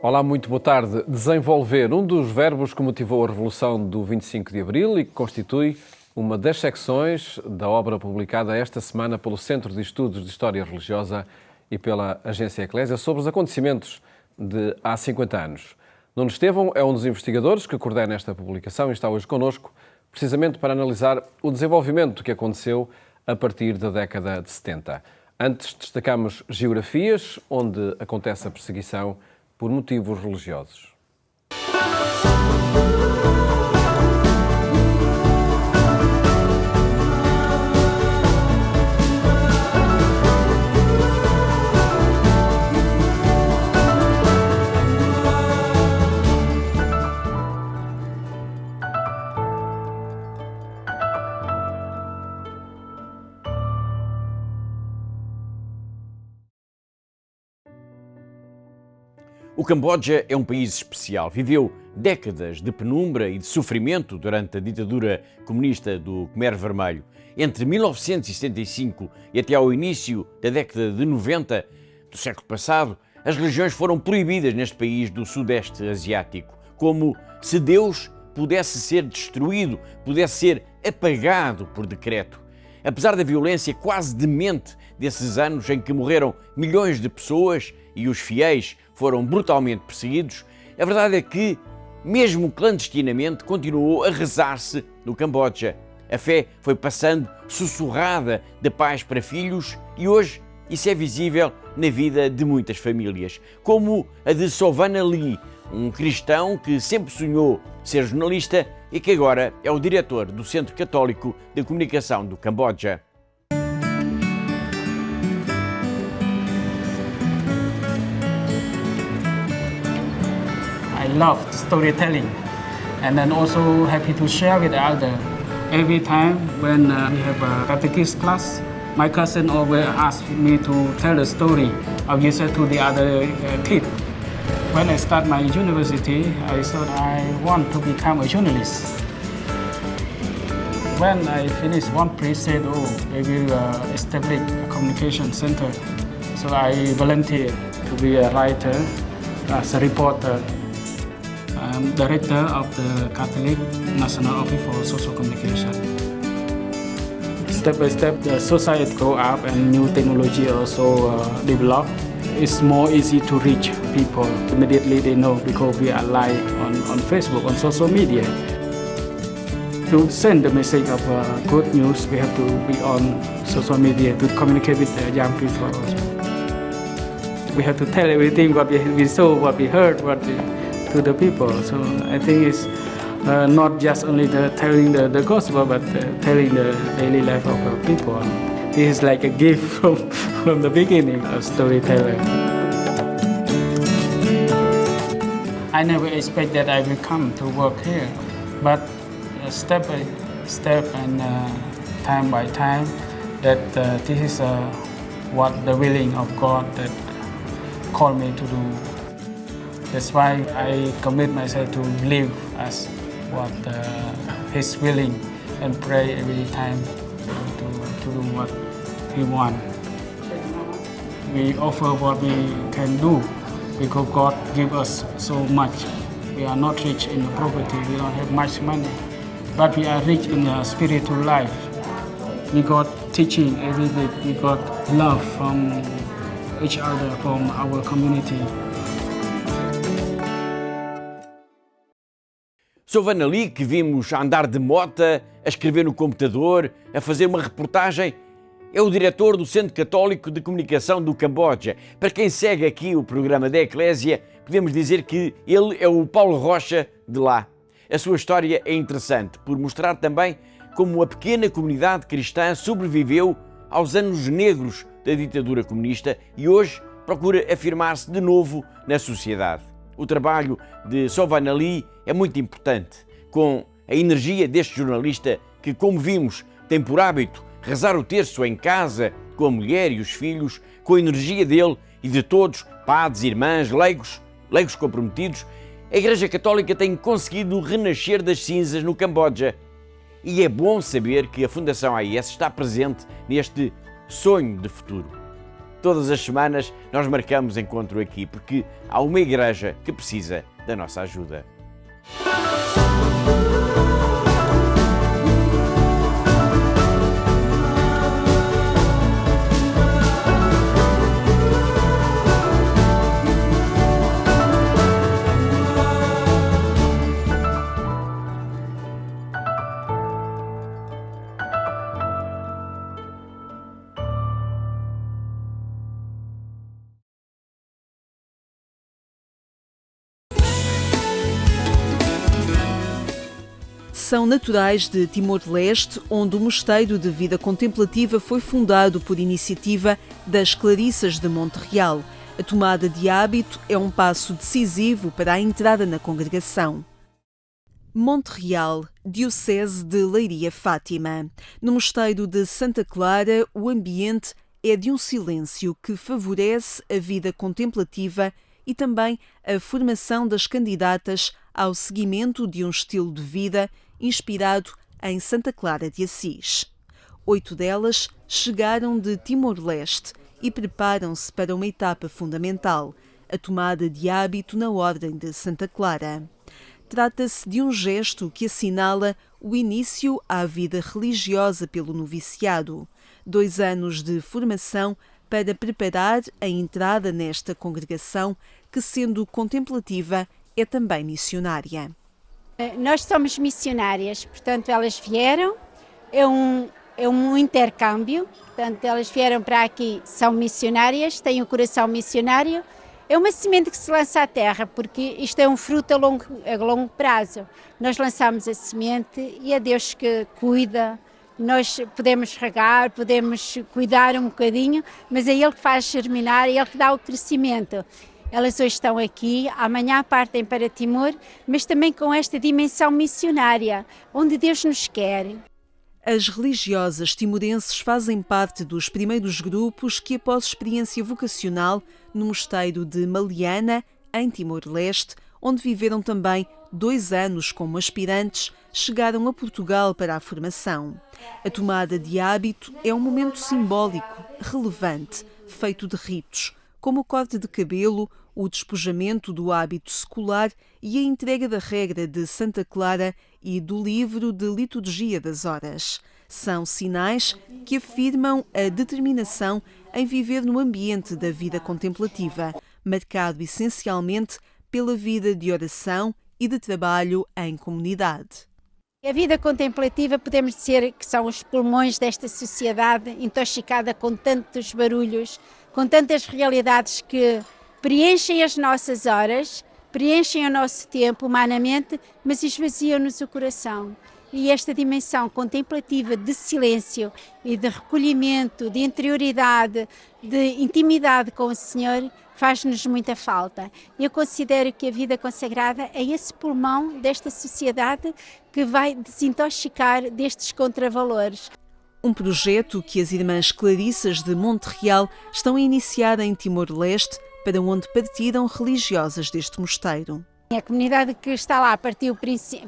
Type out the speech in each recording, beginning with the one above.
Olá, muito boa tarde. Desenvolver, um dos verbos que motivou a Revolução do 25 de Abril e que constitui uma das secções da obra publicada esta semana pelo Centro de Estudos de História Religiosa e pela Agência Eclésia sobre os acontecimentos de há 50 anos. Nuno Estevão é um dos investigadores que coordena esta publicação e está hoje connosco, precisamente para analisar o desenvolvimento que aconteceu a partir da década de 70. Antes destacamos geografias, onde acontece a perseguição por motivos religiosos. O Camboja é um país especial. Viveu décadas de penumbra e de sofrimento durante a ditadura comunista do Khmer Vermelho. Entre 1975 e até ao início da década de 90 do século passado, as religiões foram proibidas neste país do Sudeste Asiático, como se Deus pudesse ser destruído, pudesse ser apagado por decreto. Apesar da violência quase demente desses anos em que morreram milhões de pessoas e os fiéis foram brutalmente perseguidos, a verdade é que, mesmo clandestinamente, continuou a rezar-se no Camboja. A fé foi passando sussurrada de pais para filhos e hoje isso é visível na vida de muitas famílias, como a de Sovana Lee, um cristão que sempre sonhou ser jornalista e que agora é o diretor do Centro Católico de Comunicação do Camboja. I love storytelling, and then also happy to share with others. Every time when we have a catechist class, my cousin always asks me to tell a story. I will say to the other kids. When I start my university, I thought I want to become a journalist. When I finished, one priest said, "Oh, we will establish a communication center." So I volunteered to be a writer, as a reporter. I'm director of the Catholic National Office for Social Communication. Step by step, the society grow up and new technology also develop. It's more easy to reach people. Immediately they know because we are live on Facebook, on social media. To send the message of good news, we have to be on social media to communicate with the young people also. We have to tell everything what we saw, what we heard, to the people. So I think it's not just only telling the gospel, but telling the daily life of people. This is like a gift from the beginning of storyteller. I never expect that I will come to work here, but step by step and time by time, that this is what the willing of God that called me to do. That's why I commit myself to live as what He's willing and pray every time to do what He wants. We offer what we can do because God gives us so much. We are not rich in property, we don't have much money, but we are rich in spiritual life. We got teaching every day, we got love from each other, from our community. Sovana Lee, que vimos a andar de mota, a escrever no computador, a fazer uma reportagem, é o diretor do Centro Católico de Comunicação do Camboja. Para quem segue aqui o programa da Eclésia, podemos dizer que ele é o Paulo Rocha de lá. A sua história é interessante por mostrar também como a pequena comunidade cristã sobreviveu aos anos negros da ditadura comunista e hoje procura afirmar-se de novo na sociedade. O trabalho de Sovana Lee é muito importante, com a energia deste jornalista que, como vimos, tem por hábito rezar o terço em casa, com a mulher e os filhos, com a energia dele e de todos, padres, irmãs, leigos comprometidos. A Igreja Católica tem conseguido renascer das cinzas no Camboja. E é bom saber que a Fundação AIS está presente neste sonho de futuro. Todas as semanas nós marcamos encontro aqui, porque há uma igreja que precisa da nossa ajuda. São naturais de Timor-Leste, onde o Mosteiro de Vida Contemplativa foi fundado por iniciativa das Clarissas de Monte Real. A tomada de hábito é um passo decisivo para a entrada na congregação. Monte Real, Diocese de Leiria-Fátima. No Mosteiro de Santa Clara, o ambiente é de um silêncio que favorece a vida contemplativa e também a formação das candidatas ao seguimento de um estilo de vida inspirado em Santa Clara de Assis. 8 delas chegaram de Timor-Leste e preparam-se para uma etapa fundamental, a tomada de hábito na Ordem de Santa Clara. Trata-se de um gesto que assinala o início à vida religiosa pelo noviciado, 2 anos de formação para preparar a entrada nesta congregação que, sendo contemplativa, é também missionária. Nós somos missionárias, portanto elas vieram, é um intercâmbio, portanto elas vieram para aqui, são missionárias, têm o coração missionário, é uma semente que se lança à terra, porque isto é um fruto a longo prazo. Nós lançamos a semente e é Deus que cuida, nós podemos regar, podemos cuidar um bocadinho, mas é Ele que faz germinar, é Ele que dá o crescimento. Elas hoje estão aqui, amanhã partem para Timor, mas também com esta dimensão missionária, onde Deus nos quer. As religiosas timorenses fazem parte dos primeiros grupos que, após experiência vocacional no mosteiro de Maliana, em Timor-Leste, onde viveram também 2 anos como aspirantes, chegaram a Portugal para a formação. A tomada de hábito é um momento simbólico, relevante, feito de ritos, como o corte de cabelo, o despojamento do hábito secular e a entrega da regra de Santa Clara e do livro de liturgia das horas. São sinais que afirmam a determinação em viver no ambiente da vida contemplativa, marcado essencialmente pela vida de oração e de trabalho em comunidade. A vida contemplativa podemos dizer que são os pulmões desta sociedade intoxicada com tantos barulhos, com tantas realidades que preenchem as nossas horas, preenchem o nosso tempo humanamente, mas esvaziam-nos o coração. E esta dimensão contemplativa de silêncio e de recolhimento, de interioridade, de intimidade com o Senhor, faz-nos muita falta. Eu considero que a vida consagrada é esse pulmão desta sociedade que vai desintoxicar destes contravalores. Um projeto que as Irmãs Clarissas de Monte Real estão a iniciar em Timor-Leste, para onde partiram religiosas deste mosteiro. A comunidade que está lá partiu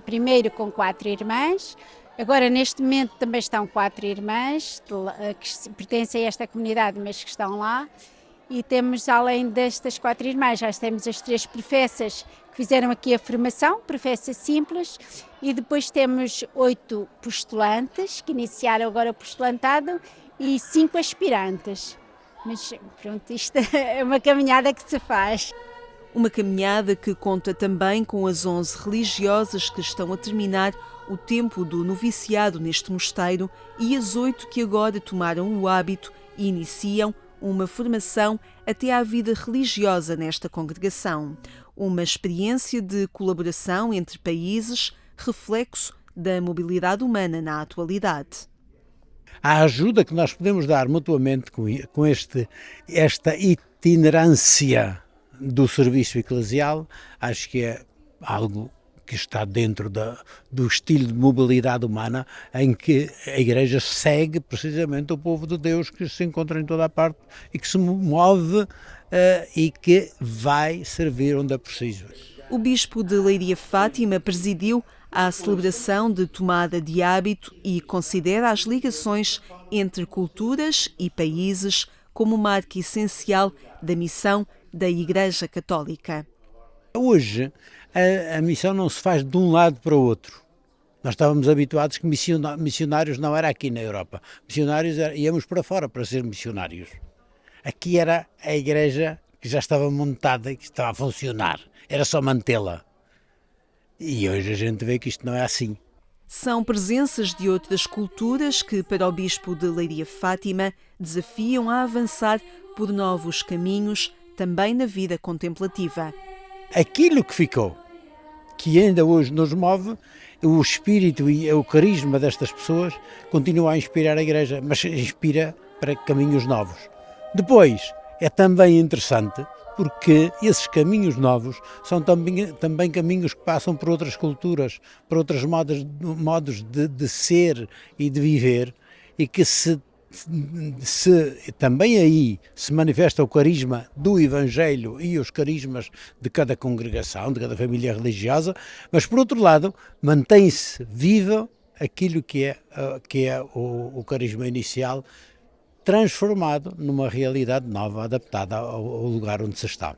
primeiro com 4 irmãs, agora neste momento também estão 4 irmãs que pertencem a esta comunidade, mas que estão lá. E temos, além destas 4 irmãs, já temos as 3 professas que fizeram aqui a formação, professa simples, e depois temos 8 postulantes que iniciaram agora o postulantado e 5 aspirantes. Mas pronto, isto é uma caminhada que se faz. Uma caminhada que conta também com as 11 religiosas que estão a terminar o tempo do noviciado neste mosteiro e as 8 que agora tomaram o hábito e iniciam uma formação até à vida religiosa nesta congregação. Uma experiência de colaboração entre países, reflexo da mobilidade humana na atualidade. A ajuda que nós podemos dar mutuamente com esta itinerância do serviço eclesial, acho que é algo que está dentro do estilo de mobilidade humana em que a Igreja segue precisamente o povo de Deus que se encontra em toda a parte e que se move e que vai servir onde é preciso. O Bispo de Leiria-Fátima presidiu à celebração de tomada de hábito e considera as ligações entre culturas e países como marca essencial da missão da Igreja Católica. Hoje, a missão não se faz de um lado para o outro. Nós estávamos habituados que missionários não era aqui na Europa. Missionários íamos para fora para ser missionários. Aqui era a igreja que já estava montada e que estava a funcionar. Era só mantê-la. E hoje a gente vê que isto não é assim. São presenças de outras culturas que, para o bispo de Leiria Fátima, desafiam a avançar por novos caminhos, também na vida contemplativa. Aquilo que ficou, que ainda hoje nos move, o espírito e o carisma destas pessoas continua a inspirar a Igreja, mas inspira para caminhos novos. Depois, é também interessante porque esses caminhos novos são também caminhos que passam por outras culturas, por outros modos de ser e de viver, e que se também aí se manifesta o carisma do Evangelho e os carismas de cada congregação, de cada família religiosa, mas por outro lado mantém-se vivo aquilo que é o carisma inicial, transformado numa realidade nova, adaptada ao lugar onde se está.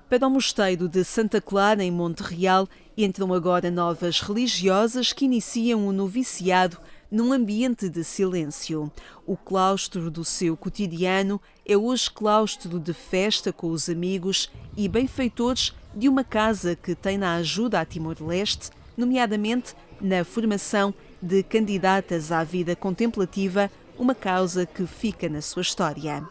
Para o mosteiro de Santa Clara, em Monte Real, entram agora novas religiosas que iniciam o noviciado num ambiente de silêncio. O claustro do seu cotidiano é hoje claustro de festa com os amigos e benfeitores de uma casa que tem na ajuda a Timor-Leste, nomeadamente na formação de candidatas à vida contemplativa, uma causa que fica na sua história.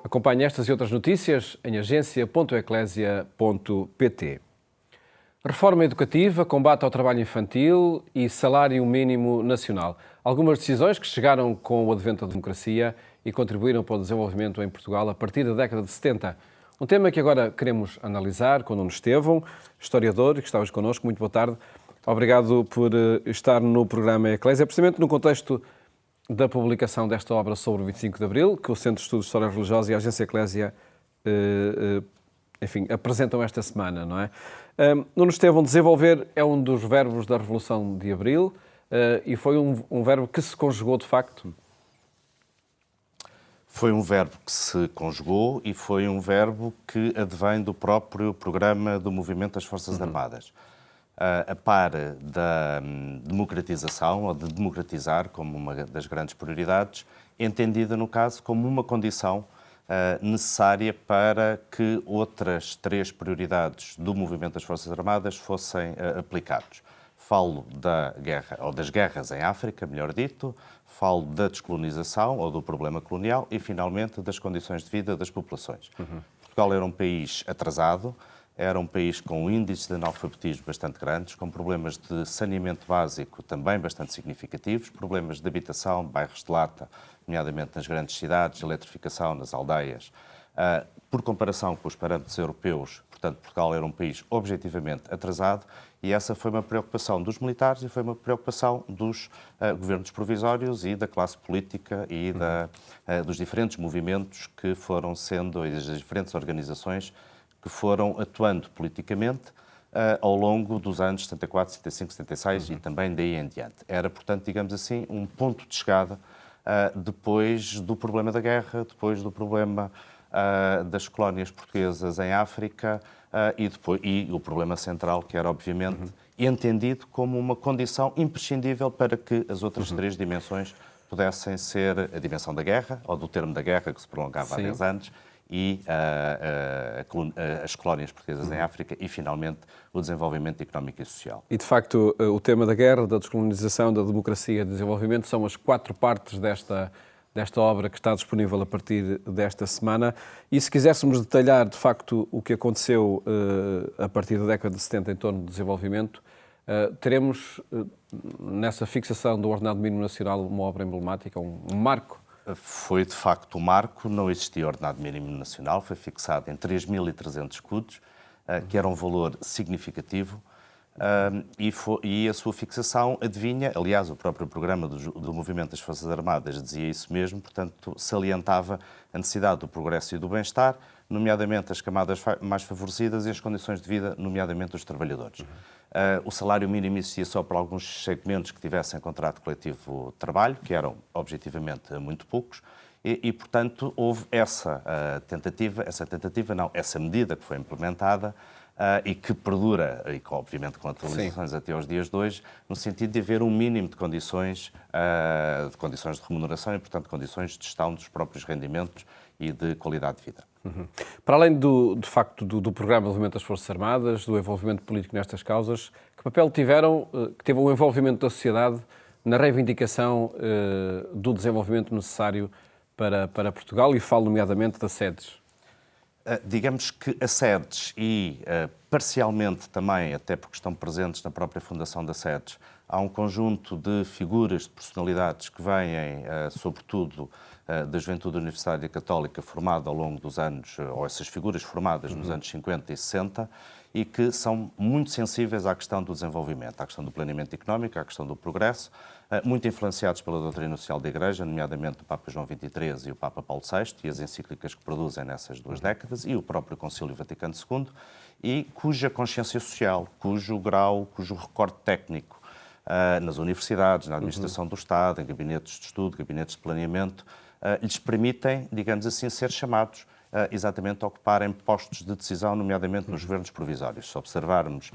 Acompanhe estas e outras notícias em agência.eclesia.pt. Reforma educativa, combate ao trabalho infantil e salário mínimo nacional. Algumas decisões que chegaram com o advento da democracia e contribuíram para o desenvolvimento em Portugal a partir da década de 70. Um tema que agora queremos analisar com Nuno Estevão, historiador, que está hoje connosco. Muito boa tarde. Obrigado por estar no programa Eclésia, precisamente no contexto da publicação desta obra sobre o 25 de Abril, que o Centro de Estudos de História Religiosa e a Agência Eclésia apresentam esta semana, não é? Nuno Estevão, desenvolver é um dos verbos da Revolução de Abril e foi um verbo que se conjugou de facto. Foi um verbo que se conjugou e foi um verbo que advém do próprio programa do Movimento das Forças Armadas. A par da democratização, ou de democratizar como uma das grandes prioridades, entendida, no caso, como uma condição necessária para que outras 3 prioridades do Movimento das Forças Armadas fossem aplicados. Falo da guerra, ou das guerras em África, melhor dito, falo da descolonização, ou do problema colonial, e, finalmente, das condições de vida das populações. Portugal era um país atrasado, era um país com índices de analfabetismo bastante grandes, com problemas de saneamento básico também bastante significativos, problemas de habitação, bairros de lata, nomeadamente nas grandes cidades, eletrificação nas aldeias. Por comparação com os parâmetros europeus, portanto, Portugal era um país objetivamente atrasado, e essa foi uma preocupação dos militares e foi uma preocupação dos governos provisórios e da classe política e dos diferentes movimentos que foram sendo, e das diferentes organizações que foram atuando politicamente ao longo dos anos 74, 75, 76 e também daí em diante. Era, portanto, digamos assim, um ponto de chegada depois do problema da guerra, depois do problema das colónias portuguesas em África e o problema central, que era, obviamente, entendido como uma condição imprescindível para que as outras 3 dimensões pudessem ser a dimensão da guerra, ou do termo da guerra, que se prolongava há 10 anos, e as colónias portuguesas em África e, finalmente, o desenvolvimento económico e social. E, de facto, o tema da guerra, da descolonização, da democracia e do desenvolvimento são as 4 partes desta obra que está disponível a partir desta semana. E se quiséssemos detalhar, de facto, o que aconteceu a partir da década de 70 em torno do desenvolvimento, teremos nessa fixação do ordenado mínimo nacional uma obra emblemática, um marco. Foi, de facto, um marco. Não existia ordenado mínimo nacional, foi fixado em 3.300 escudos, que era um valor significativo. e a sua fixação adivinha, aliás, o próprio programa do Movimento das Forças Armadas dizia isso mesmo, portanto, salientava a necessidade do progresso e do bem-estar, nomeadamente as camadas mais favorecidas e as condições de vida, nomeadamente dos trabalhadores. O salário mínimo existia só para alguns segmentos que tivessem contrato coletivo de trabalho, que eram, objetivamente, muito poucos, portanto, houve essa medida que foi implementada e que perdura, e que, obviamente, com atualizações até aos dias de hoje, no sentido de haver um mínimo de condições de remuneração e, portanto, condições de gestão dos próprios rendimentos e de qualidade de vida. Para além de facto do programa de desenvolvimento das Forças Armadas, do envolvimento político nestas causas, que papel teve o envolvimento da sociedade na reivindicação do desenvolvimento necessário para Portugal, e falo nomeadamente das sedes? Digamos que as sedes e, parcialmente também, até porque estão presentes na própria fundação das sedes, há um conjunto de figuras, de personalidades que vêm, sobretudo, da juventude universitária católica formada ao longo dos anos, ou essas figuras formadas nos anos 50 e 60, e que são muito sensíveis à questão do desenvolvimento, à questão do planeamento económico, à questão do progresso, muito influenciados pela doutrina social da Igreja, nomeadamente o Papa João XXIII e o Papa Paulo VI, e as encíclicas que produzem nessas duas décadas, e o próprio Concílio Vaticano II, e cuja consciência social, cujo grau, cujo recorte técnico nas universidades, na administração do Estado, em gabinetes de estudo, gabinetes de planeamento, lhes permitem, digamos assim, ser chamados exatamente a ocuparem postos de decisão, nomeadamente nos governos provisórios. Se observarmos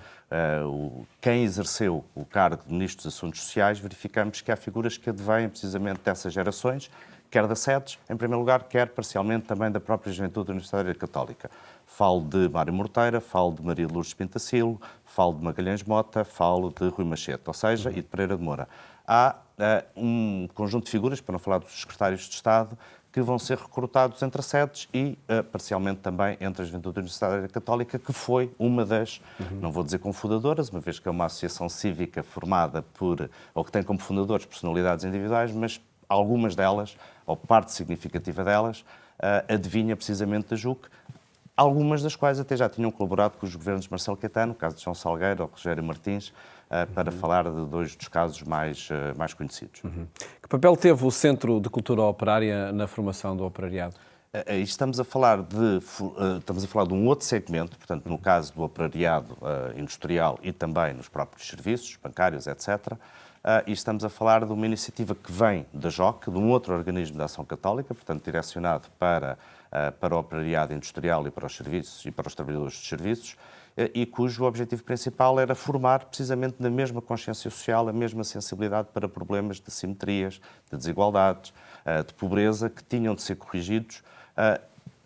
quem exerceu o cargo de Ministro dos Assuntos Sociais, verificamos que há figuras que advêm precisamente dessas gerações, quer das sedes, em primeiro lugar, quer parcialmente também da própria juventude universitária católica. Falo de Mário Morteira, falo de Maria de Lourdes Pintacilo, falo de Magalhães Mota, falo de Rui Machete, ou seja, e de Pereira de Moura. Há um conjunto de figuras, para não falar dos secretários de Estado, que vão ser recrutados entre as sedes e, parcialmente, também entre a Juventude Universitária Católica, que foi uma das, não vou dizer cofundadoras, uma vez que é uma associação cívica formada ou que tem como fundadores personalidades individuais, mas algumas delas, ou parte significativa delas, adivinha precisamente da JUC, algumas das quais até já tinham colaborado com os governos de Marcelo Caetano, no caso de João Salgueiro ou Rogério Martins, para falar de dois dos casos mais conhecidos. Que papel teve o Centro de Cultura Operária na formação do operariado? Estamos a falar de um outro segmento, portanto, no caso do operariado industrial e também nos próprios serviços, bancários, etc., e estamos a falar de uma iniciativa que vem da JOC, de um outro organismo de ação católica, portanto, direcionado para o operariado industrial e para os serviços e para os trabalhadores dos serviços, e cujo objetivo principal era formar precisamente na mesma consciência social, a mesma sensibilidade para problemas de assimetrias, de desigualdades, de pobreza, que tinham de ser corrigidos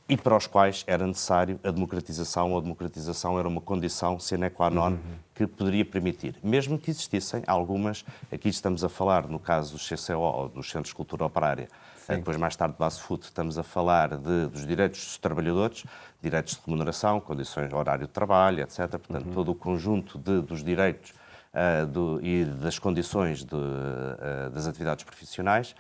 e para os quais era necessário a democratização, ou a democratização era uma condição sine qua non que poderia permitir. Mesmo que existissem algumas, aqui estamos a falar, no caso dos CCO, ou dos Centros de Cultura Operária, depois mais tarde do Basfood, estamos a falar dos direitos dos trabalhadores, direitos de remuneração, condições de horário de trabalho, etc. Portanto, todo o conjunto dos direitos e das condições das atividades profissionais,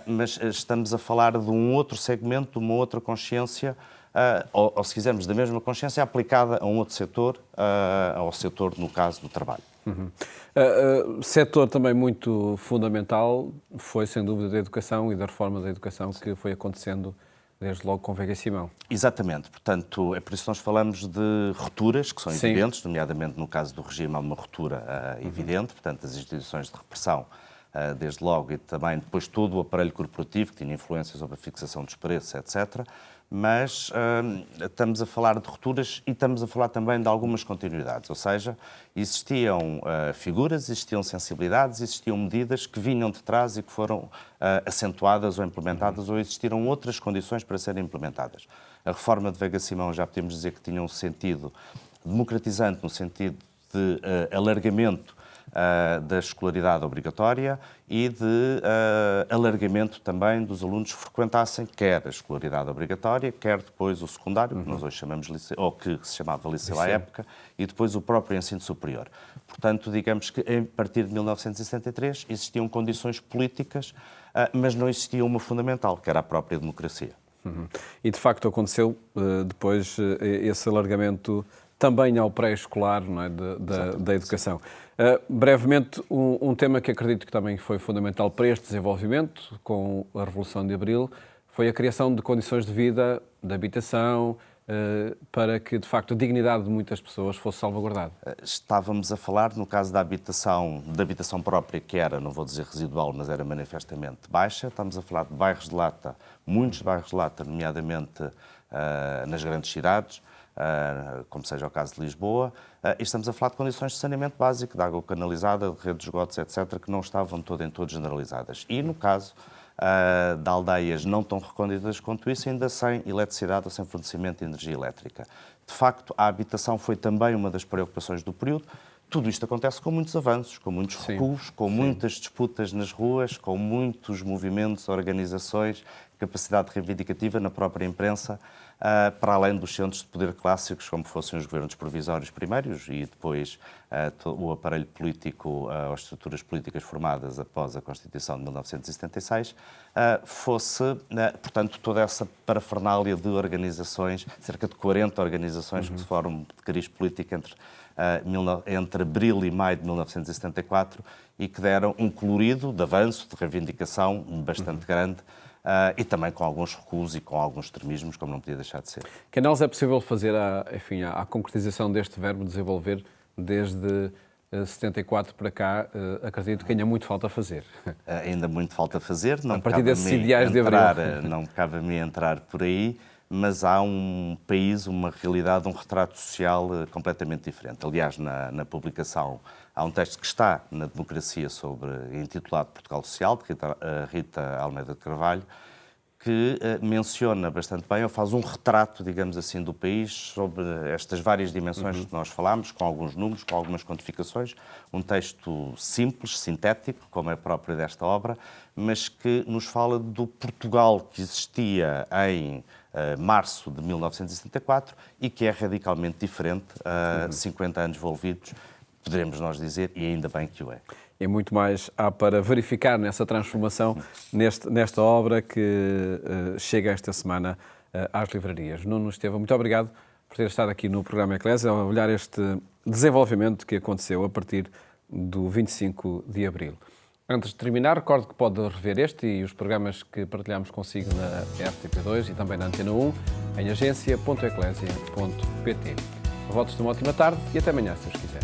mas estamos a falar de um outro segmento, de uma outra consciência, ou se quisermos, da mesma consciência aplicada a um outro setor, ao setor, no caso, do trabalho. Setor também muito fundamental foi, sem dúvida, da educação e da reforma da educação que foi acontecendo desde logo com Veiga Simão. Exatamente. Portanto, é por isso que nós falamos de rupturas, que são evidentes, nomeadamente no caso do regime há uma ruptura evidente, portanto, as instituições de repressão, desde logo, e também depois todo o aparelho corporativo, que tinha influência sobre a fixação dos preços, etc., mas estamos a falar de rupturas e estamos a falar também de algumas continuidades, ou seja, existiam figuras, existiam sensibilidades, existiam medidas que vinham de trás e que foram acentuadas ou implementadas, ou existiram outras condições para serem implementadas. A reforma de Veiga Simão já podemos dizer que tinha um sentido democratizante, no sentido de alargamento da escolaridade obrigatória e de alargamento também dos alunos que frequentassem quer a escolaridade obrigatória, quer depois o secundário, que nós hoje chamamos liceu, ou que se chamava liceu à época, e depois o próprio ensino superior. Portanto, digamos que a partir de 1963 existiam condições políticas, mas não existia uma fundamental, que era a própria democracia. E de facto aconteceu depois esse alargamento também ao pré-escolar, não é, da educação. Brevemente, um tema que acredito que também foi fundamental para este desenvolvimento, com a Revolução de Abril, foi a criação de condições de vida, de habitação, para que, de facto, a dignidade de muitas pessoas fosse salvaguardada. Estávamos a falar, no caso da habitação própria, que era, não vou dizer residual, mas era manifestamente baixa. Estamos a falar de bairros de lata, muitos bairros de lata, nomeadamente nas grandes cidades, como seja o caso de Lisboa, e estamos a falar de condições de saneamento básico, de água canalizada, de rede de esgotos, etc., que não estavam em todo generalizadas. E no caso de aldeias não tão recônditas quanto isso, ainda sem eletricidade ou sem fornecimento de energia elétrica. De facto, a habitação foi também uma das preocupações do período. Tudo isto acontece com muitos avanços, com muitos recuos, com muitas disputas nas ruas, com muitos movimentos, organizações, capacidade reivindicativa na própria imprensa, para além dos centros de poder clássicos, como fossem os governos provisórios primeiros e depois o aparelho político, as estruturas políticas formadas após a Constituição de 1976, portanto, toda essa parafernália de organizações, cerca de 40 organizações que se formam de cariz político entre abril e maio de 1974 e que deram um colorido de avanço, de reivindicação bastante grande, e também com alguns recuos e com alguns extremismos, como não podia deixar de ser. Que análise é possível fazer à concretização deste verbo desenvolver desde 74 para cá? Acredito que ainda muito falta a fazer. Ainda muito falta a fazer. Não a partir desses ideais de abril. Não cabe a mim entrar por aí, mas há um país, uma realidade, um retrato social completamente diferente. Aliás, na publicação há um texto que está na Democracia intitulado Portugal Social, de Rita Almeida de Carvalho, que menciona bastante bem, ou faz um retrato, digamos assim, do país sobre estas várias dimensões que nós falámos, com alguns números, com algumas quantificações. Um texto simples, sintético, como é próprio desta obra, mas que nos fala do Portugal que existia em março de 1974 e que é radicalmente diferente, 50 anos envolvidos, poderemos nós dizer, e ainda bem que o é. E muito mais há para verificar nessa transformação, nesta obra que chega esta semana às livrarias. Nuno Estevão, muito obrigado por ter estado aqui no programa Eclésia, a olhar este desenvolvimento que aconteceu a partir do 25 de Abril. Antes de terminar, recordo que pode rever este e os programas que partilhamos consigo na RTP2 e também na Antena 1 em agência.eclésia.pt. Votos de uma ótima tarde e até amanhã, se os quiser.